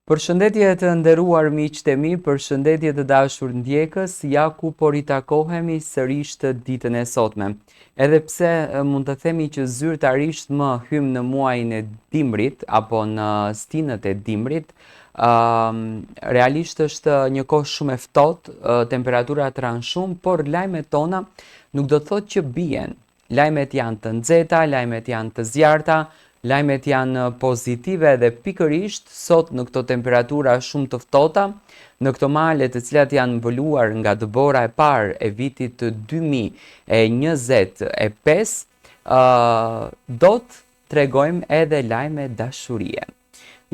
Përshëndetje të nderuar miqtë e mi, përshëndetje të dashur ndjekës, ja ku po ritakohemi sërish të ditën e sotme. Edhe pse mund të themi që zyrtarisht më hym në muajin e dimrit apo në stinët e dimrit, realisht është një kohë shumë e ftohtë, temperaturat rran shumë, por lajmet tona nuk do të thotë që bien. Lajmet janë të nxehta, lajmet janë të zjarta, lajmet janë pozitive dhe pikërisht sot në këto temperatura shumë të ftohta, në këto male të cilat janë mbuluar nga dëbora e parë e vitit të 2025, do të tregojmë edhe lajme dashurie.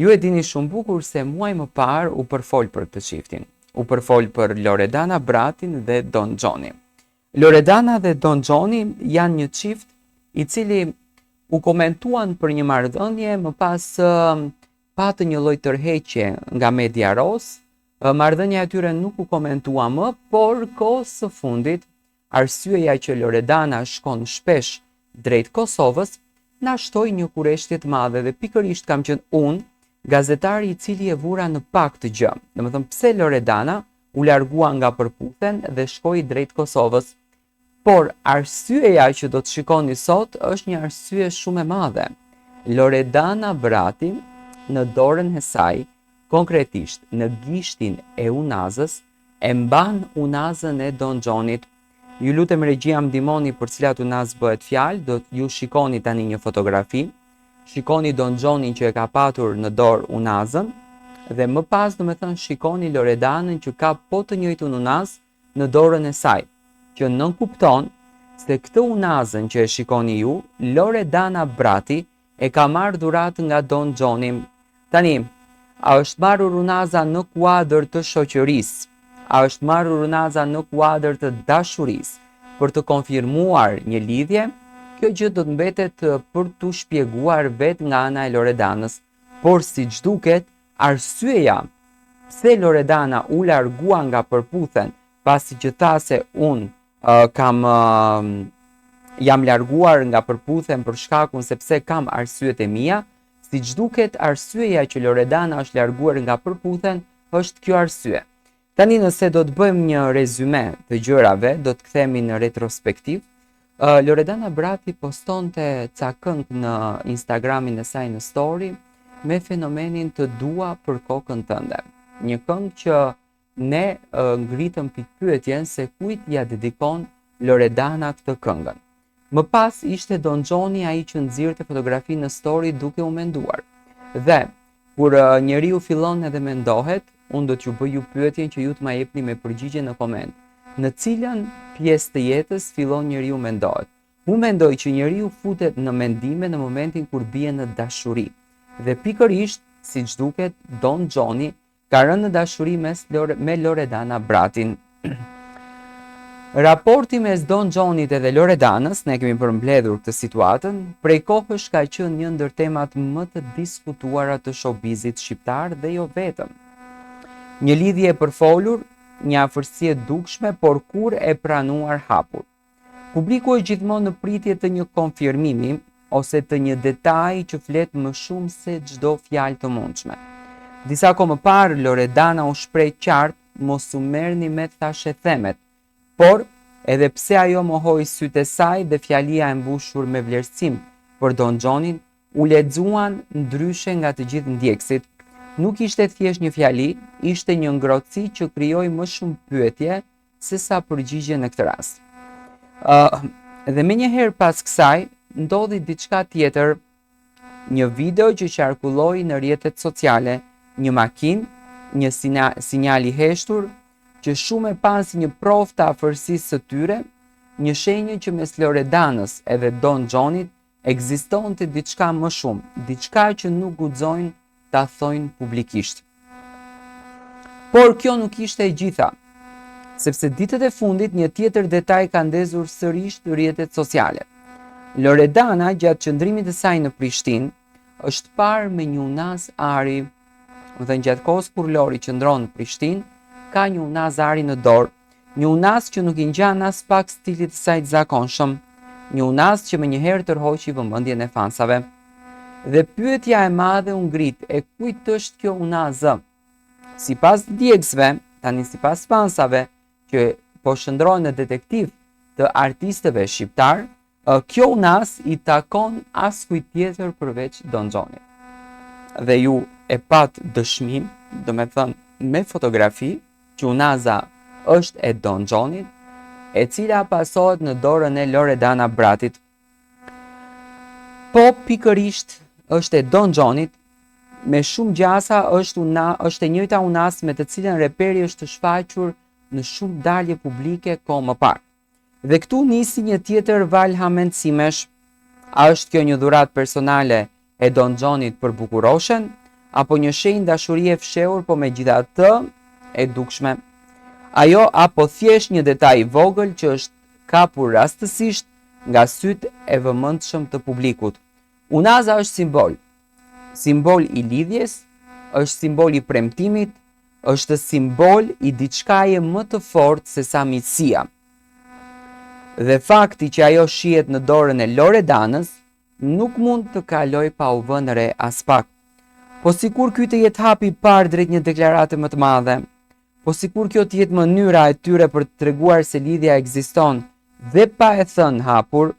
Ju e dini shumë bukur se muaj më parë u përfol për këtë çiftin. U përfol për Loredana Bratin dhe Don Gjoni. Loredana dhe Don Gjoni janë një çift i cili u komentuan për një marrëdhënie, më pas patë një lloj tërheqje nga media ros. Marrëdhënia e tyre nuk u komentua më, por kohës së fundit, arsyeja që Loredana shkon shpesh drejt Kosovës, na shtoi një kurreshtje të madhe dhe pikërisht kam qenë unë, gazetari i cili e vura në pak të gjë. Domethënë pse Loredana u largua nga përputhen dhe shkoi drejt Kosovës. Por arsyeja që do të shikoni sot është një arsye shumë e madhe. Loredana Brati në dorën e saj, konkretisht në gishtin e unazës, e mban unazën e Don Gjonit. Ju lutem regjia më ndihmoni për cilat unazë bëhet fjalë, do ju shikoni tani një fotografi. Shikoni Don Gjonin që e ka patur në dorë unazën dhe më pas domethënë shikoni Loredanën që ka po të njëjtun unazë në dorën e saj, që nënkupton se këtë unazën që e shikoni ju, Loredana Brati e ka marrë dhuratë nga Don Gjoni. Tani, a është marrur unaza në kuadër të shoqërisë? A është marrur unaza në kuadër të dashurisë për të konfirmuar një lidhje? Kjo gjë do të mbetet për t'u shpjeguar vetë nga ana e Loredanës. Por siç duket, arsyeja pse Loredana u largua nga përputhen pasi që tha se unë jam larguar nga përputhen për shkakun sepse kam arsyet e mia, siç duket arsyeja që Loredana është larguar nga përputhen është kjo arsye. Tani nëse do të bëjmë një rezume të gjërave, do të kthehemi në retrospektiv. Loredana Brati postonte ca këngë në Instagramin e saj në story me fenomenin të dua për kokën tënde. Një këngë që ne ngritëm pikpyetjen se kujt ja dedikon Loredana këtë këngën. Më pas ishte Don Gjoni ai që nxirrte fotografi në story duke u menduar. Dhe kur njeriu fillon edhe mendohet, unë do t'ju bëj ju pyetjen që ju të ma jepni me përgjigje në koment. Në cilën pjesë të jetës fillon njeriu mendohet? Unë mendoj që njeriu futet në mendime në momentin kur bie në dashuri. Dhe pikërisht, siç duket, Don Gjoni ka rënë në dashuri me Loredana Bratin. Raporti mes Don Gjonit dhe Loredanës, ne kemi përmbledhur këtë situatën, prej kohësh ka qenë një ndër temat më të diskutuara të showbizit shqiptar dhe jo vetëm. Një lidhje e përfolur, një afërsi e dukshme, por kur e pranuar hapur. Publiku është gjithmonë në pritje të një konfirmimi ose të një detaj që flet më shumë se çdo fjalë të mundshme. Disa kohë më parë, Loredana u shpreh qartë, mos u merrni me thashë themet, por edhe pse ajo mohoi sytë e saj dhe fjalia e mbushur me vlerësim për Don Gjonin, u lexuan ndryshe nga të gjithë ndjekësit. Nuk ishte thjesht një fjali, ishte një ngrohtësi që krijoi më shumë pyetje se sa përgjigje në këtë rast. Dhe menjëherë pas kësaj, ndodhi diçka tjetër, një video që qarkulloi në rrjetet sociale, një makinë, një sinjal i heshtur, që shumë e panë si një provë të afërsisë së tyre, një shenjë që mes Loredanës edhe Don Gjonit ekzistonte diçka më shumë, diçka që nuk guxojnë ta thojnë publikisht. Por kjo nuk ishte e gjitha, sepse ditët e fundit një tjetër detaj ka ndezur sërish në rrjetet sociale. Loredana, gjatë qëndrimit të saj në Prishtinë, është parë me një unaz ari, dhe gjatë kohës kur Lori qëndron në Prishtinë, ka një unaz ari në dorë, një unaz që nuk i ngjan as pak stilit të saj të zakonshëm, një unaz që më njëherë tërhoqi vëmendjen e fansave. Dhe pyetja e madhe u ngrit, e kujt është kjo unazë? Sipas djegësve, tani sipas fansave që po shndrohen në detektiv të artistëve shqiptar, kjo unaz i takon askujt tjetër përveç Don Xhonit. Dhe ju e pat dëshmin, do me thënë me fotografi, që unaza është e Don Xhonit, e cila pasohet në dorën e Loredana Bratit. Po pikërisht është e Don Xhonit, me shumë gjasa është e njëjta unaz me të cilën reperi është shfaqur në shumë dalje publike kohë më parë. Dhe këtu nisi një tjetër valë hamendësimesh, a është kjo një dhuratë personale e Don Xhonit për Bukuroshen, apo një shenjë dashurie fshehur po megjithatë e dukshme. Ajo apo thjesht një detaj i vogël që është kapur rastësisht nga sytë e vëmendshëm të publikut. Unaza është simbol i lidhjes, është simbol i premtimit, është simbol i diçkaje më të fortë se sa miqësia. Dhe fakti që ajo shihet në dorën e Loredanës nuk mund të kaloj pa u vënë re as pak. Po sikur ky të jetë hapi i parë drejt një deklarate më të madhe, po sikur kjo të jetë mënyra e tyre për të treguar se lidhja ekziston dhe pa e thënë hapur,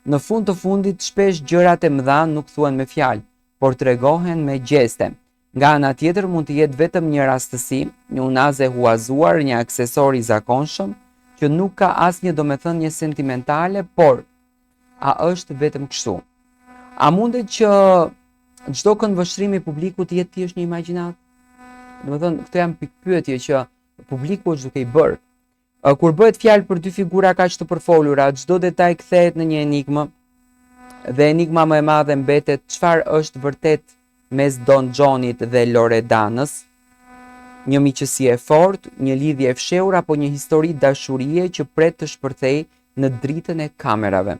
në fund të fundit shpesh gjërat e mëdha nuk thuhen me fjalë, por tregohen me gjeste. Nga ana tjetër mund të jetë vetëm një rastësi, një unazë e huazuar, një aksesor i zakonshëm, që nuk ka asnjë domethënie sentimentale, por a është vetëm kështu? A mundet që çdo këndvështrim i publikut të jetë thjesht një imagjinat? Domethënë, këto janë pikpyetje që publiku është duke i bërë. Kur bëhet fjalë për dy figura kaq të përfolura, çdo detaj kthehet në një enigmë, dhe enigma më e madhe mbetet çfarë është vërtet mes Don Xhonit dhe Loredanës, një miqësi e fortë, një lidhje e fshehur apo një histori dashurie që pret të shpërthejë në dritën e kamerave.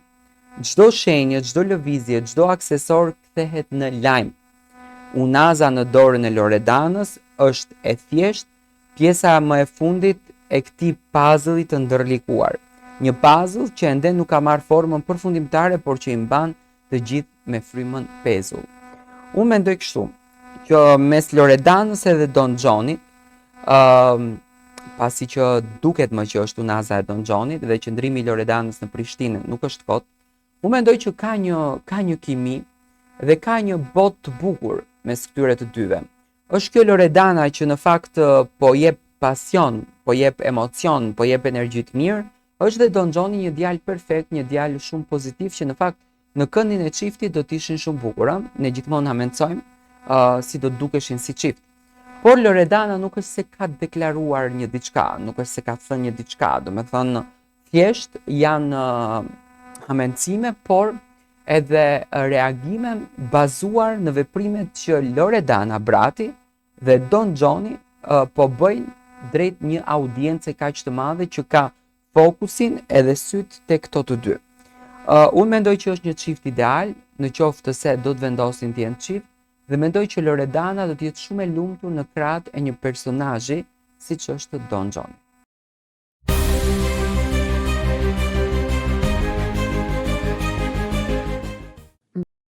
Çdo shenjë, çdo lëvizje, çdo aksesor kthehet në lajm. Unaza në dorën e Loredanës është e thjesht pjesa më e fundit e këtij puzzle-i të ndërlikuar. Një puzzle që ende nuk ka marrë formën përfundimtare, por që i mban të gjithë me frymën pezull. Unë mendoj kështu, që mes Loredanës edhe Don Xhonit, pasi që duket më që është unaza e Don Xhonit dhe qëndrimi i Loredanës në Prishtinë nuk është kot, unë mendoj që ka një kimi dhe ka një botë të bukur mes këtyre të dyve. Është kjo Loredana që në fakt po jep pasion, po jep emocion, po jep energji të mirë, është dhe Don Xhoni një djalë perfekt, një djalë shumë pozitiv që në fakt në këndin e çiftit do të ishin shumë bukur, ne gjithmonë hamencojmë si do dukeshin si çift. Por Loredana nuk është se ka deklaruar një diçka, nuk është se ka thënë një diçka, domethënë thjesht janë hamencime, por edhe reagime bazuar në veprimet që Loredana Brati dhe Don Xhoni po bëjnë drejt një audiencë kaq të madhe që ka fokusin edhe syt tek këto të dy. Unë mendoj që është një çift ideal, në qoftë se do të vendosin të jenë çift, dhe mendoj që Loredana do të jetë shumë e lumtur në krahët e një personazhi siç është Don Xhoni.